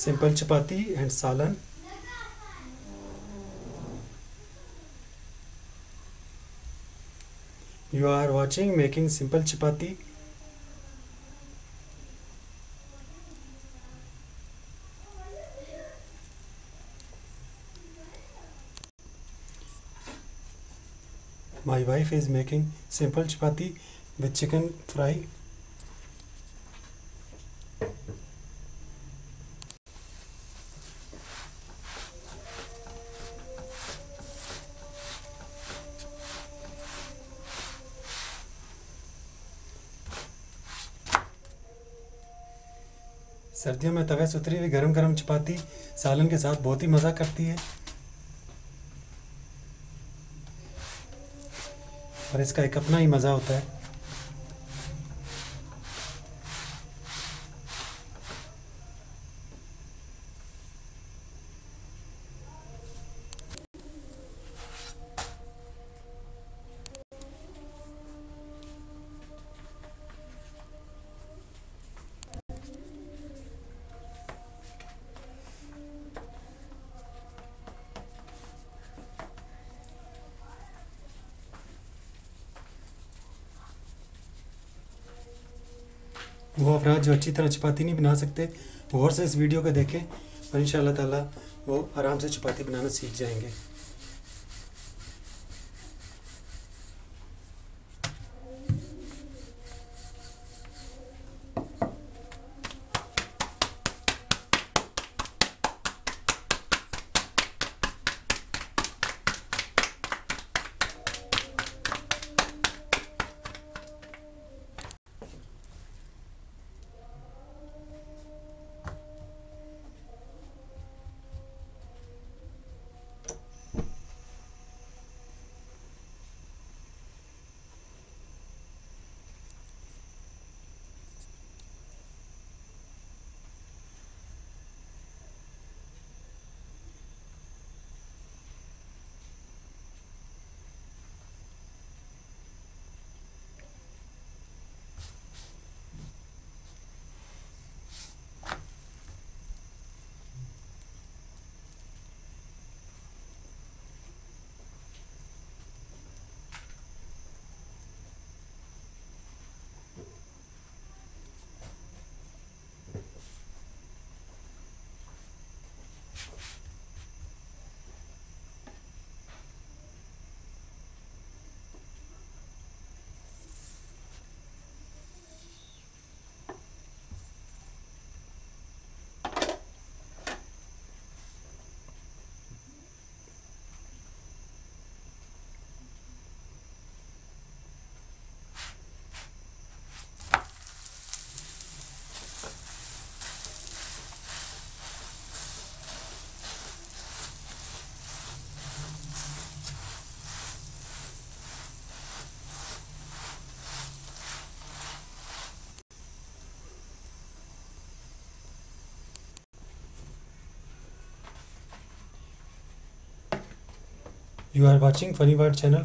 Simple chapati and salan. You are watching making simple chapati. My wife is making simple chapati with chicken fry. सर्दियों में तवे से उतरी हुई गरम गरम चपाती सालन के साथ बहुत ही मज़ा करती है और इसका एक अपना ही मज़ा होता है। वो अफराद जो अच्छी तरह चपाती नहीं बना सकते वो और से इस वीडियो को देखें और इंशाअल्लाह ताला वो आराम से चपाती बनाना सीख जाएंगे। You are watching Funny World channel.